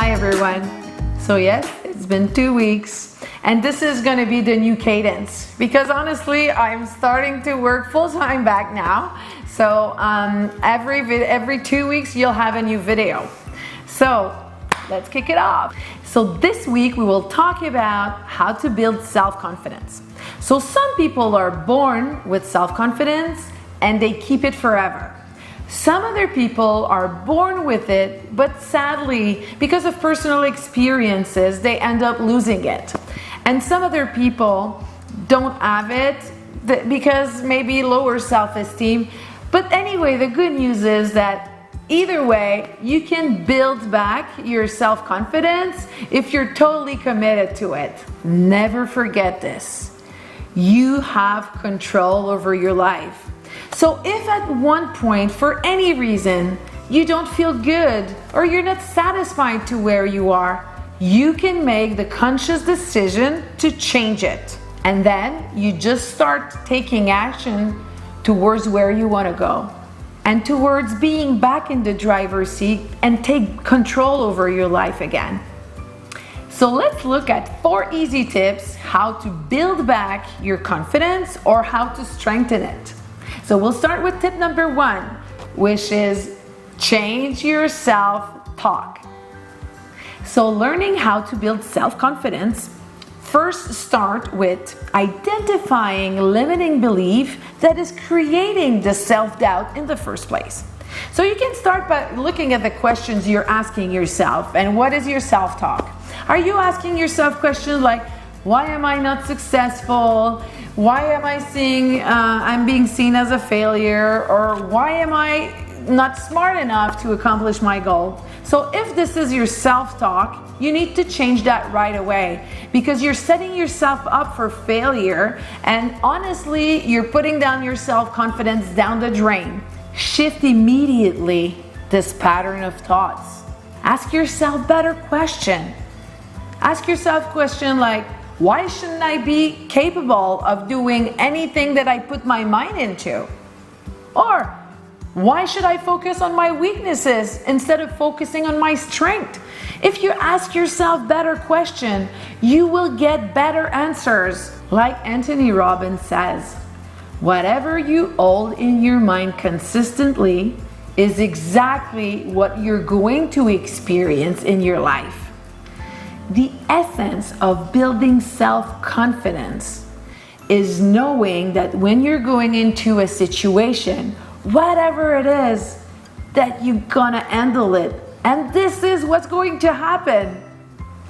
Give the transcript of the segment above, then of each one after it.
Hi everyone. So yes, it's been 2 weeks and this is going to be the new cadence because honestly I'm starting to work full-time back now. So every 2 weeks you'll have a new video. So let's kick it off. So this week we will talk about how to build self-confidence. So some people are born with self-confidence and they keep it forever. Some other people are born with it, but sadly, because of personal experiences, they end up losing it. And some other people don't have it because maybe lower self-esteem. But anyway, the good news is that either way, you can build back your self-confidence if you're totally committed to it. Never forget this. You have control over your life. So if at one point, for any reason, you don't feel good or you're not satisfied to where you are, you can make the conscious decision to change it. And then you just start taking action towards where you want to go and towards being back in the driver's seat and take control over your life again. So let's look at 4 easy tips how to build back your confidence or how to strengthen it. So we'll start with tip number 1, which is change your self-talk. So learning how to build self-confidence, first start with identifying limiting belief that is creating the self-doubt in the first place. So you can start by looking at the questions you're asking yourself and what is your self-talk? Are you asking yourself questions like, why am I not successful? Why am I'm being seen as a failure? Or why am I not smart enough to accomplish my goal? So if this is your self-talk, you need to change that right away because you're setting yourself up for failure and honestly, you're putting down your self-confidence down the drain. Shift immediately this pattern of thoughts. Ask yourself better question. Ask yourself question like, why shouldn't I be capable of doing anything that I put my mind into? Or why should I focus on my weaknesses instead of focusing on my strength? If you ask yourself better questions, you will get better answers. Like Anthony Robbins says, whatever you hold in your mind consistently is exactly what you're going to experience in your life. The essence of building self-confidence is knowing that when you're going into a situation, whatever it is, that you're gonna handle it. And this is what's going to happen.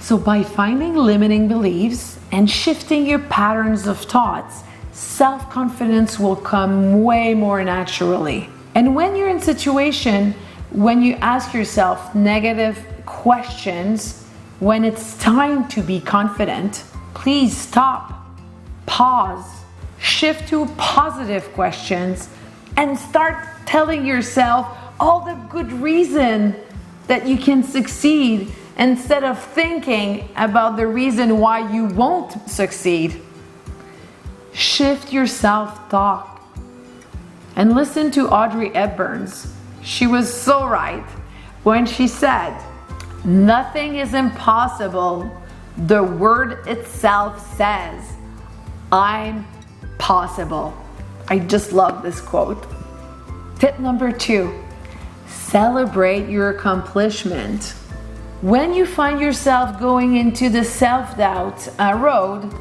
So by finding limiting beliefs and shifting your patterns of thoughts, self-confidence will come way more naturally. And when you're in situation, when you ask yourself negative questions, when it's time to be confident, please stop, pause, shift to positive questions, and start telling yourself all the good reason that you can succeed instead of thinking about the reason why you won't succeed. Shift your self-talk. And listen to Audrey Hepburn's. She was so right when she said, nothing is impossible. The word itself says, I'm possible. I just love this quote. Tip number 2, celebrate your accomplishment. When you find yourself going into the self-doubt road,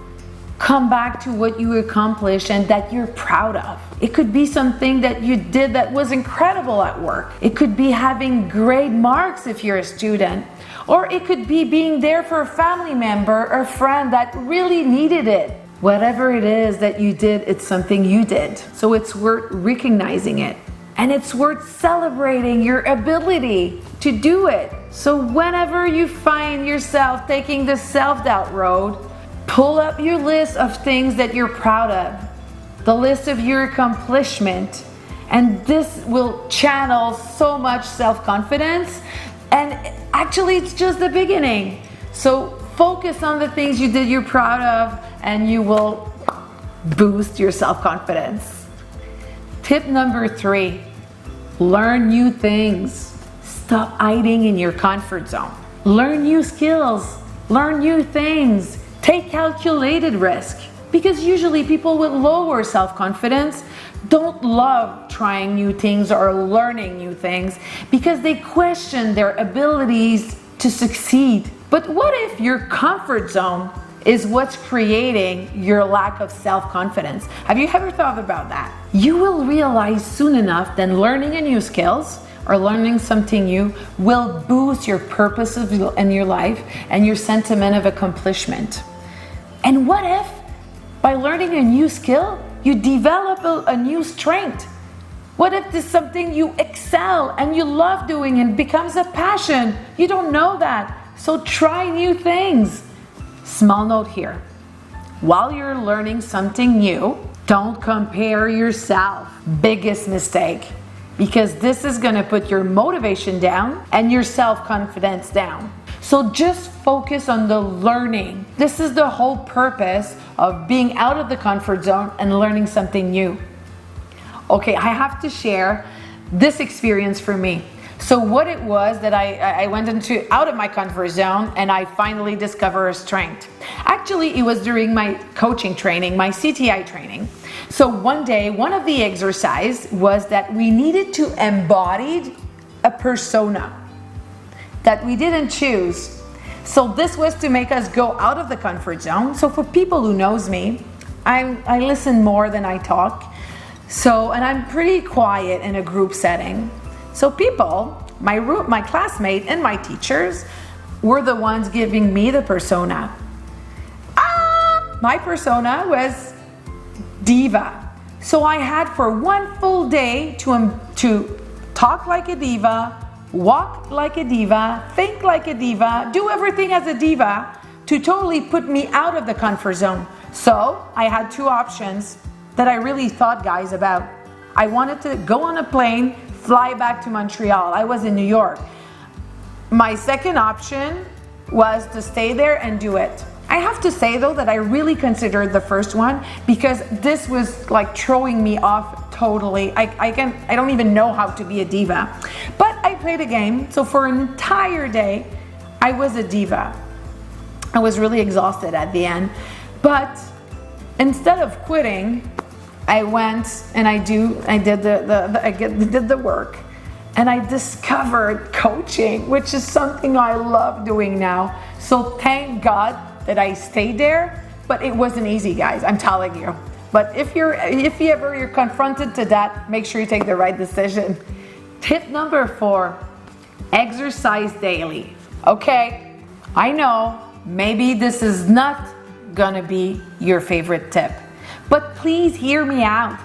come back to what you accomplished and that you're proud of. It could be something that you did that was incredible at work. It could be having great marks if you're a student. Or it could be being there for a family member or friend that really needed it. Whatever it is that you did, it's something you did. So it's worth recognizing it. And it's worth celebrating your ability to do it. So whenever you find yourself taking the self-doubt road, pull up your list of things that you're proud of, the list of your accomplishment, and this will channel so much self-confidence. And actually, it's just the beginning. So focus on the things you did you're proud of, and you will boost your self-confidence. Tip number 3, learn new things. Stop hiding in your comfort zone. learn new skills, learn new things, take calculated risk. Because usually people with lower self-confidence don't love trying new things or learning new things because they question their abilities to succeed. But what if your comfort zone is what's creating your lack of self-confidence? Have you ever thought about that? You will realize soon enough that learning a new skills or learning something new will boost your purpose in your life and your sentiment of accomplishment. And what if by learning a new skill, you develop a new strength? What if this is something you excel and you love doing and becomes a passion? You don't know that. So try new things. Small note here. While you're learning something new, don't compare yourself. Biggest mistake. Because this is going to put your motivation down and your self-confidence down. So just focus on the learning. This is the whole purpose of being out of the comfort zone and learning something new. Okay, I have to share this experience for me. So what it was that I went out of my comfort zone and I finally discovered a strength. Actually, it was during my coaching training, my CTI training. So one day, one of the exercises was that we needed to embody a persona that we didn't choose. So this was to make us go out of the comfort zone. So for people who knows me, I listen more than I talk. And I'm pretty quiet in a group setting. So people, my classmate and my teachers were the ones giving me the persona. My persona was diva. So I had for one full day to talk like a diva, walk like a diva, think like a diva, do everything as a diva to totally put me out of the comfort zone. So I had two options that I really thought, guys, about. I wanted to go on a plane, fly back to Montreal. I was in New York. My second option was to stay there and do it. I have to say though that I really considered the first one because this was like throwing me off totally. I don't even know how to be a diva. But I played a game, so for an entire day, I was a diva. I was really exhausted at the end. But instead of quitting, I went and I did the work, and I discovered coaching, which is something I love doing now. So thank God that I stayed there, but it wasn't easy, guys, I'm telling you. But if you're confronted to that, make sure you take the right decision. Tip number 4, exercise daily. Okay, I know maybe this is not gonna be your favorite tip, but please hear me out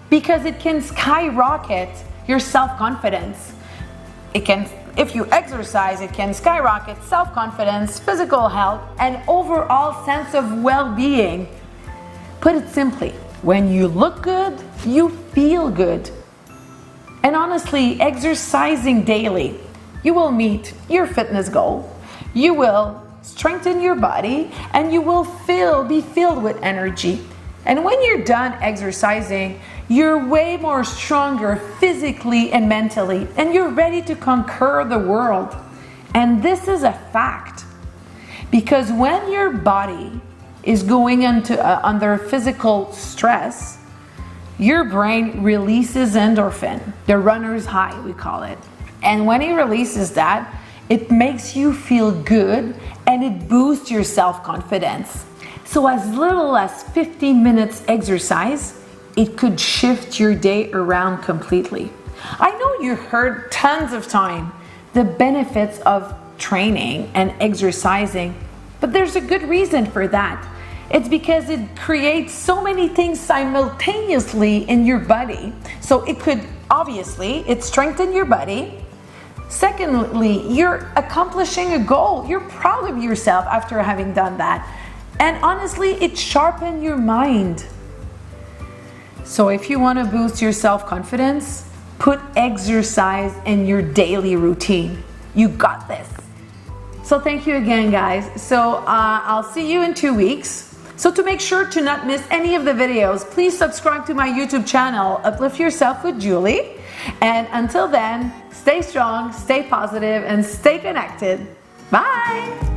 because it can skyrocket your self-confidence. If you exercise, it can skyrocket self-confidence, physical health, and overall sense of well-being. Put it simply, when you look good, you feel good. And honestly, exercising daily, you will meet your fitness goal, you will strengthen your body, and you will be filled with energy. And when you're done exercising, you're way more stronger physically and mentally, and you're ready to conquer the world. And this is a fact, because when your body is going under physical stress, your brain releases endorphin, the runner's high, we call it. And when it releases that, it makes you feel good and it boosts your self-confidence. So as little as 15 minutes exercise, it could shift your day around completely. I know you heard tons of time the benefits of training and exercising, but there's a good reason for that. It's because it creates so many things simultaneously in your body. So it strengthens your body. Secondly, you're accomplishing a goal. You're proud of yourself after having done that. And honestly, it sharpens your mind. So if you want to boost your self-confidence, put exercise in your daily routine. You got this. So thank you again, guys. So I'll see you in 2 weeks. So to make sure to not miss any of the videos, please subscribe to my YouTube channel, Uplift Yourself with Julie. And until then, stay strong, stay positive, and stay connected. Bye.